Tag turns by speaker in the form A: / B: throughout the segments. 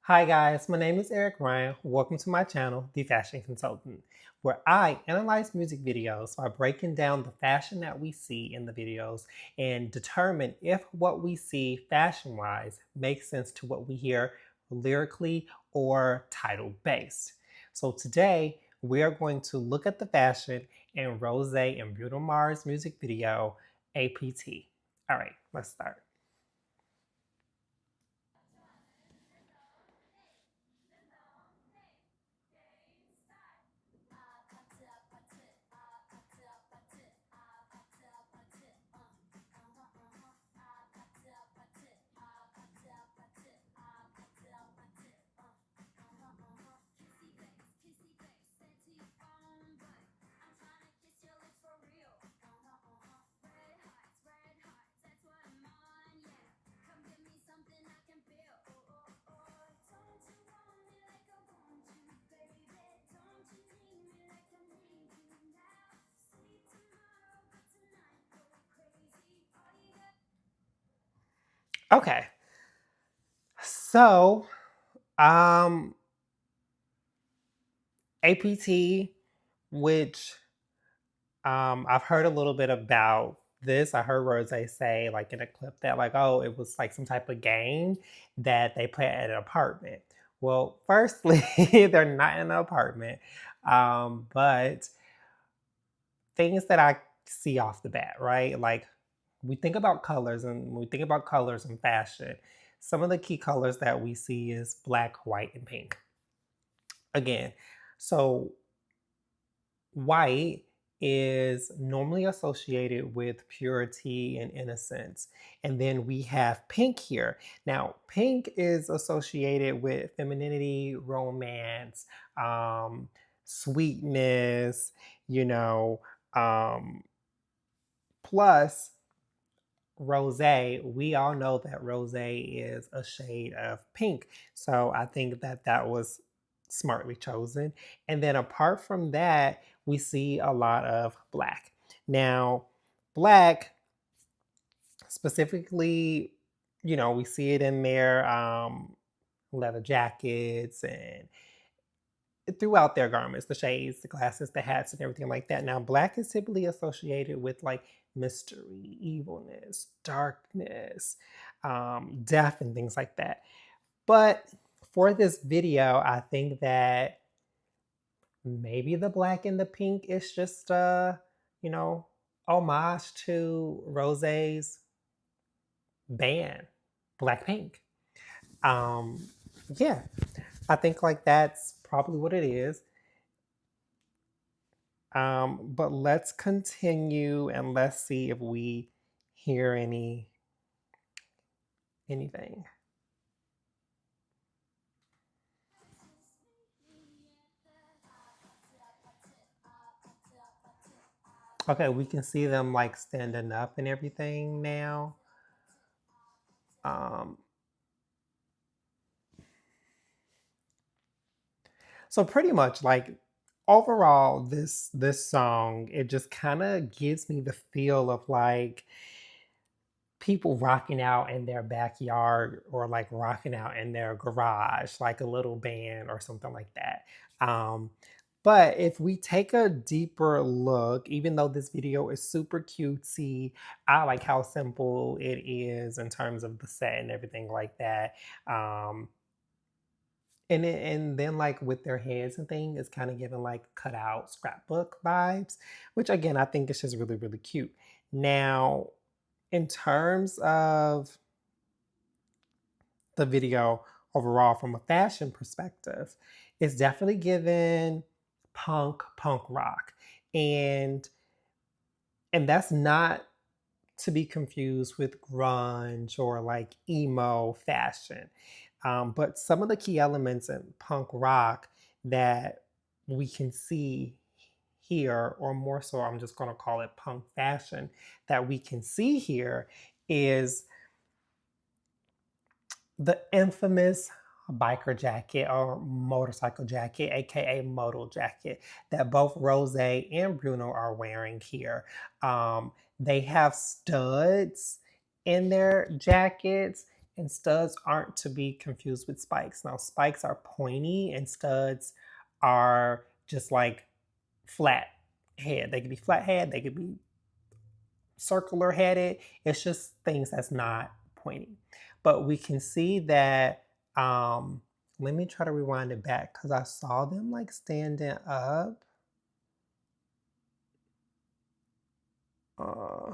A: Hi guys, my name is Eric Ryan. Welcome to my channel, The Fashion Consultant, where I analyze music videos by breaking down the fashion that we see in the videos and determine if what we see fashion-wise makes sense to what we hear lyrically or title-based. So today, we are going to look at the fashion in Rosé and Bruno Mars' music video, APT. All right, let's start. Okay, so um APT, which I've heard a little bit about this. I heard Rose say, like in a clip, that like, oh, it was like some type of game that they play at an apartment. Well, firstly, they're not in an apartment, but things that I see off the bat, right? Like we think about colors, and when we think about colors and fashion, some of the key colors that we see is black, white, and pink. Again, so white is normally associated with purity and innocence. And then we have pink here. Now, pink is associated with femininity, romance, um, sweetness, you know, um, plus rosé. We all know that rosé is a shade of pink. So I think that that was smartly chosen. And then apart from that, we see a lot of black. Now, black specifically, we see it in their leather jackets and throughout their garments, the shades, the glasses, the hats, and everything like that. Now, black is typically associated with like mystery, evilness, darkness, death, and things like that. But for this video, I think that maybe the black and the pink is just you know, homage to Rosé's band, Blackpink. Um, yeah, I think like that's probably what it is. But let's continue and let's see if we hear anything. Okay, we can see them like standing up and everything now. Um, so pretty much like overall, this song, it just kind of gives me the feel of like people rocking out in their backyard or like rocking out in their garage, like a little band or something like that. Um, but if we take a deeper look, even though this video is super cutesy, I like how simple it is in terms of the set and everything like that. Um, and then like with their heads and thing, it's kind of giving like cutout scrapbook vibes, which again I think is just really really cute. Now, in terms of the video overall from a fashion perspective, it's definitely given punk rock, and that's not to be confused with grunge or like emo fashion. But some of the key elements in punk rock that we can see here, or more so, I'm just going to call it punk fashion, that we can see here is the infamous biker jacket or motorcycle jacket, aka modal jacket, that both Rose and Bruno are wearing here. They have studs in their jackets, And studs aren't to be confused with spikes. Now, spikes are pointy and studs are just like flat head. They could be flat head, they could be circular headed. It's just things that's not pointy. But we can see that, let me try to rewind it back because I saw them like standing up. Uh,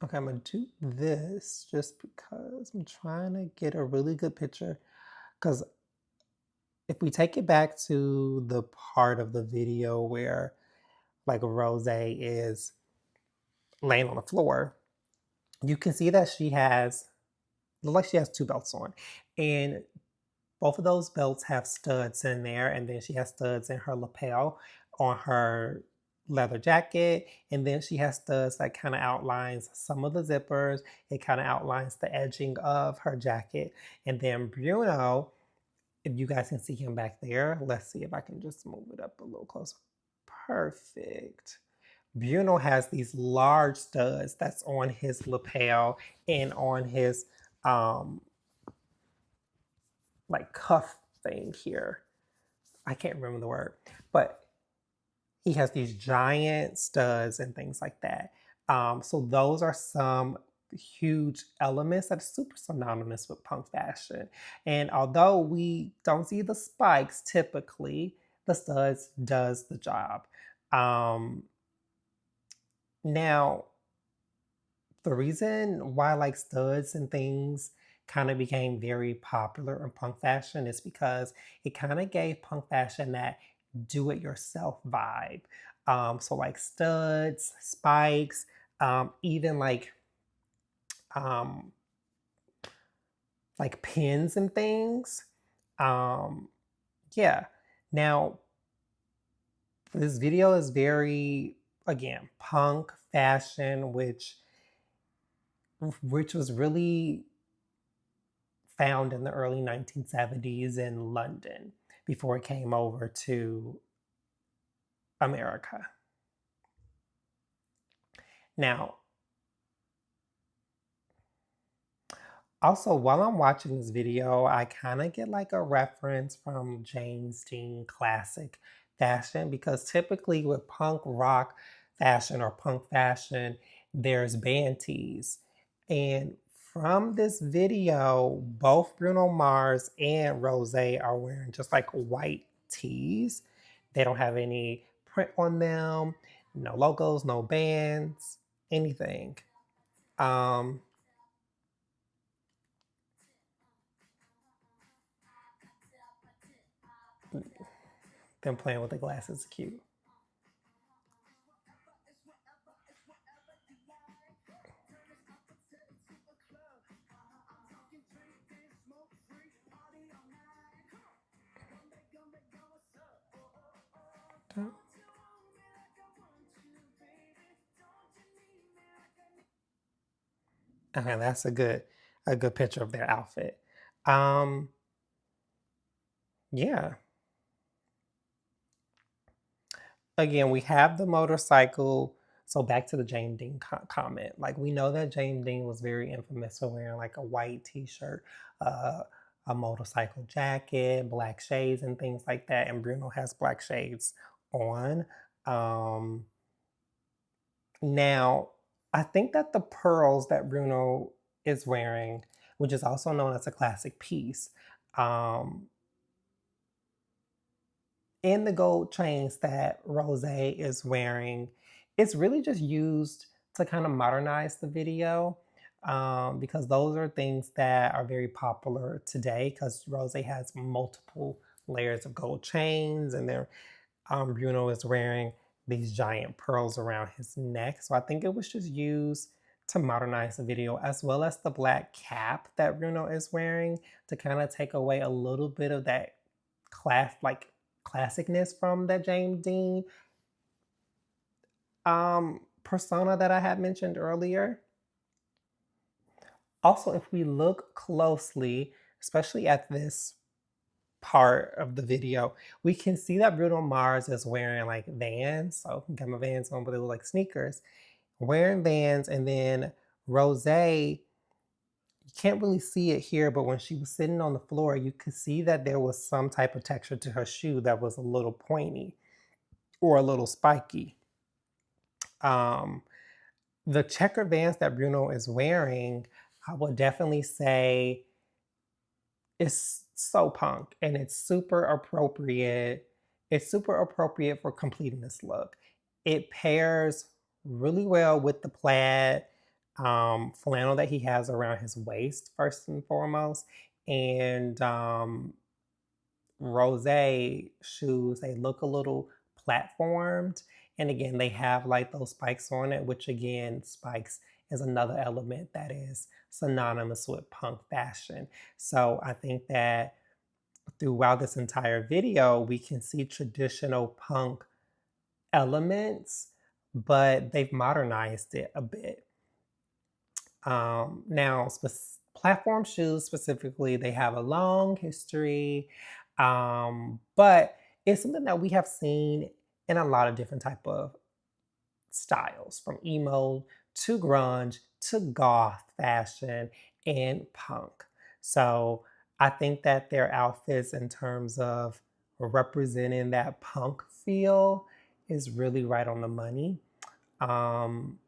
A: okay, I'm gonna do this just because I'm trying to get a really good picture. Because if we take it back to the part of the video where like Rosé is laying on the floor, you can see that she has, look like she has two belts on. And both of those belts have studs in there, and then she has studs in her lapel on her leather jacket, and then she has studs that kind of outlines some of the zippers. It kind of outlines the edging of her jacket. And then Bruno, if you guys can see him back there, let's see if I can just move it up a little closer. Perfect. Bruno has these large studs that's on his lapel and on his like cuff thing here. I can't remember the word, but he has these giant studs and things like that. So those are some huge elements that are super synonymous with punk fashion. And although we don't see the spikes typically, the studs does the job. Now, the reason why like studs and things kind of became very popular in punk fashion is because it kind of gave punk fashion that do it yourself vibe. So like studs, spikes, even um, like pins and things. Um, yeah. Now this video is very, again, punk fashion, which was really found in the early 1970s in London before it came over to America. Now, also, while I'm watching this video, I kind of get like a reference from James Dean classic fashion because typically with punk rock fashion or punk fashion, there's band tees. And from this video, both Bruno Mars and Rosé are wearing just like white tees. They don't have any print on them, no logos, no bands, anything. Um, them playing with the glasses is cute. Okay, that's a good picture of their outfit. Um, yeah. Again, we have the motorcycle. So back to the James Dean comment. Like we know that James Dean was very infamous for wearing like a white T-shirt, uh, a motorcycle jacket, black shades, and things like that. And Bruno has black shades on. Um, Now, I think that the pearls that Bruno is wearing, which is also known as a classic piece, um, and the gold chains that Rose is wearing, it's really just used to kind of modernize the video, because those are things that are very popular today because Rose has multiple layers of gold chains and they're Bruno is wearing these giant pearls around his neck. So I think it was just used to modernize the video, as well as the black cap that Bruno is wearing to kind of take away a little bit of that classicness from that James Dean persona that I had mentioned earlier. Also, if we look closely, especially at this part of the video, we can see that Bruno Mars is wearing like Vans. So he got my Vans on, but they look like sneakers. Wearing Vans, and then Rosé You can't really see it here, but when she was sitting on the floor, you could see that there was some type of texture to her shoe that was a little pointy or a little spiky. Um, the checker Vans that Bruno is wearing, I would definitely say it's so punk and it's super appropriate. It's super appropriate for completing this look. It pairs really well with the plaid flannel that he has around his waist, first and foremost. And Rosé shoes, they look a little platformed. And again, they have like those spikes on it, which again, spikes is another element that is synonymous with punk fashion. So I think that throughout this entire video, we can see traditional punk elements, but they've modernized it a bit. Now, platform shoes specifically, they have a long history, but it's something that we have seen in a lot of different type of styles, from emo to grunge to goth fashion and punk. So I think that their outfits, in terms of representing that punk feel, is really right on the money. Um,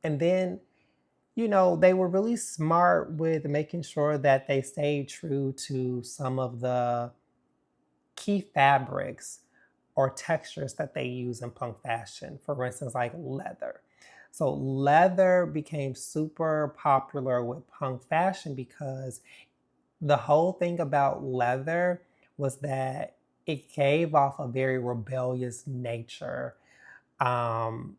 A: and then they were really smart with making sure that they stayed true to some of the key fabrics or textures that they use in punk fashion. For instance, like leather. So leather became super popular with punk fashion because the whole thing about leather was that it gave off a very rebellious nature. Um,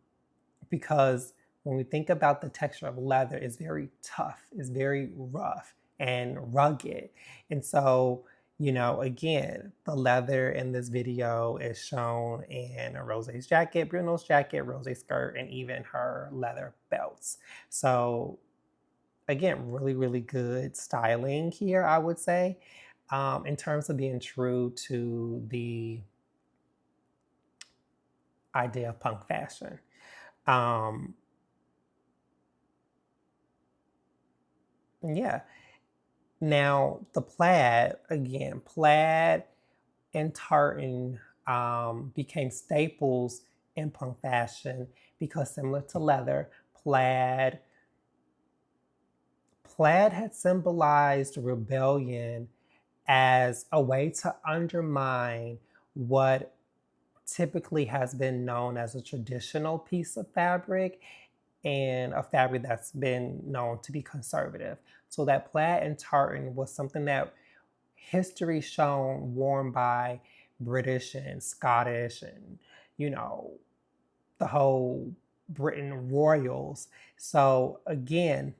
A: because when we think about the texture of leather, it's very tough, it's very rough and rugged. And so, again, the leather in this video is shown in Rosé's jacket, Bruno's jacket, Rosé's skirt, and even her leather belts. So, again, really, really good styling here, I would say, in terms of being true to the idea of punk fashion. Um, yeah. Now, the plaid, again, plaid and tartan became staples in punk fashion because, similar to leather, plaid had symbolized rebellion as a way to undermine what typically has been known as a traditional piece of fabric and a fabric that's been known to be conservative. So that plaid and tartan was something that history shown worn by British and Scottish and, the whole Britain royals. So again,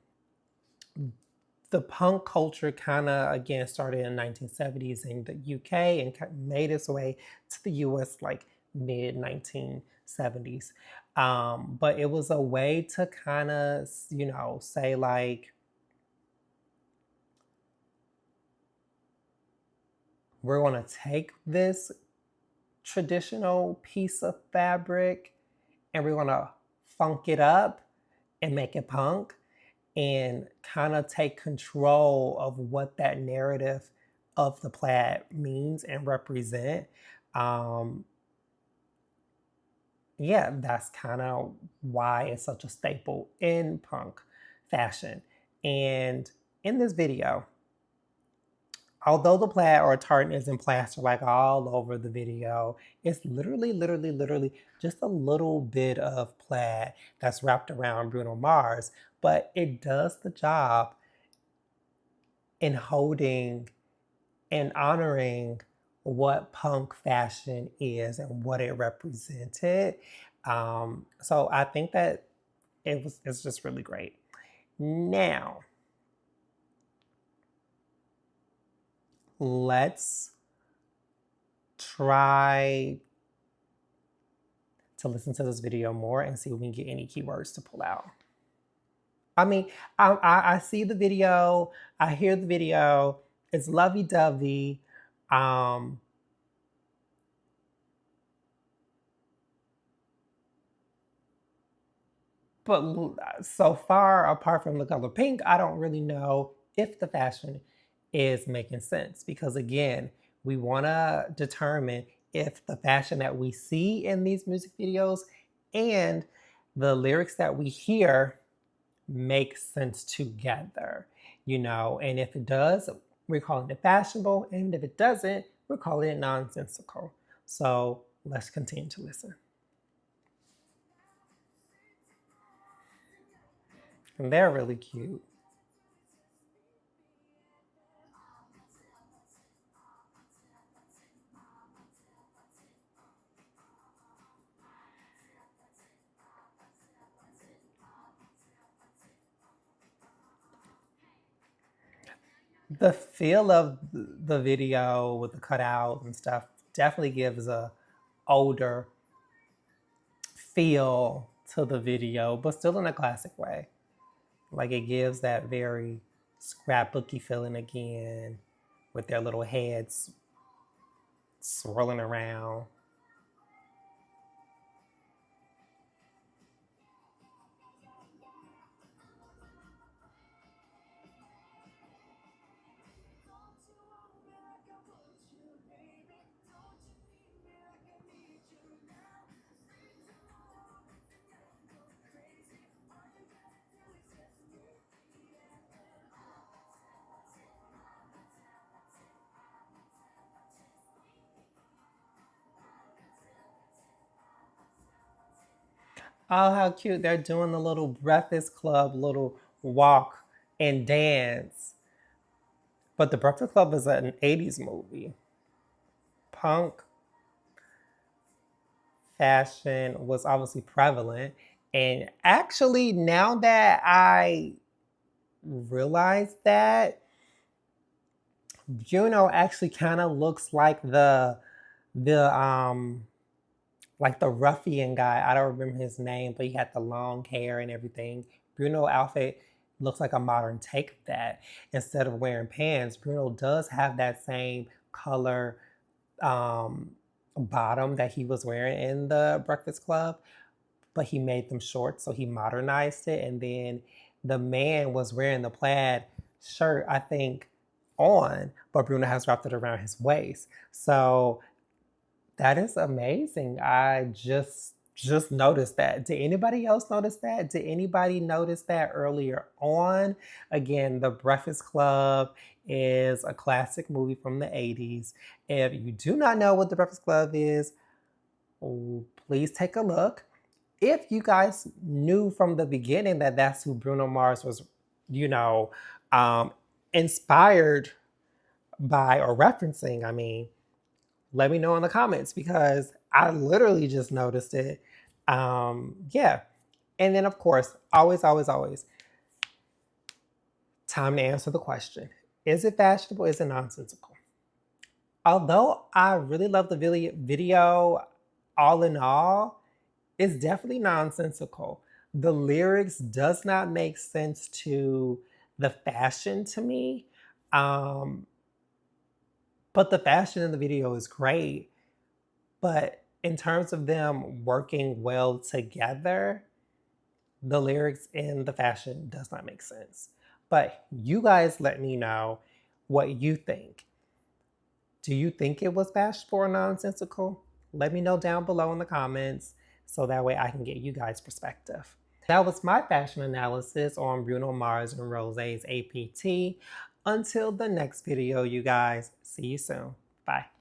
A: the punk culture kind of again started in the 1970s in the UK and made its way to the US like mid 1970s. But it was a way to kind of, say like, we're going to take this traditional piece of fabric and we're going to funk it up and make it punk and kind of take control of what that narrative of the plaid means and represent. Um, yeah, that's kind of why it's such a staple in punk fashion. And in this video, although the plaid or tartan isn't plastered like all over the video, it's literally just a little bit of plaid that's wrapped around Bruno Mars, but it does the job in holding and honoring what punk fashion is and what it represented. So I think that it's just really great. Now, let's try to listen to this video more and see if we can get any keywords to pull out. I mean, I see the video, I hear the video, it's lovey-dovey. Um, But so far, apart from the color pink, I don't really know if the fashion is making sense because, again, we want to determine if the fashion that we see in these music videos and the lyrics that we hear make sense together, and if it does, we're calling it fashionable, and if it doesn't, we're calling it nonsensical. So let's continue to listen. And they're really cute. The feel of the video with the cutouts and stuff definitely gives a older feel to the video, but still in a classic way. Like it gives that very scrapbooky feeling again with their little heads swirling around. Oh, how cute. They're doing the little Breakfast Club little walk and dance. But the Breakfast Club is an 80s movie. Punk fashion was obviously prevalent. And actually, now that I realize that, Juno actually kind of looks the like the ruffian guy. I don't remember his name, but he had the long hair and everything. Bruno outfit looks like a modern take of that. Instead of wearing pants, Bruno does have that same color um, bottom that he was wearing in the Breakfast Club, but he made them short, so he modernized it. And then the man was wearing the plaid shirt, I think, on, but Bruno has wrapped it around his waist. So that is amazing. I just noticed that. Did anybody else notice that? Did anybody notice that earlier on? Again, The Breakfast Club is a classic movie from the 80s. If you do not know what The Breakfast Club is, please take a look. If you guys knew from the beginning that that's who Bruno Mars was, you know, um, inspired by or referencing, I mean, let me know in the comments because I literally just noticed it. Yeah. And then, of course, always, always, always, time to answer the question. Is it fashionable? Is it nonsensical? Although I really love the video, all in all, it's definitely nonsensical. The lyrics does not make sense to the fashion to me. Um, but the fashion in the video is great. But in terms of them working well together, the lyrics and the fashion does not make sense. But you guys let me know what you think. Do you think it was bashful or nonsensical? Let me know down below in the comments so that way I can get you guys' perspective. That was my fashion analysis on Bruno Mars and Rosé's APT. Until the next video, you guys, see you soon. Bye.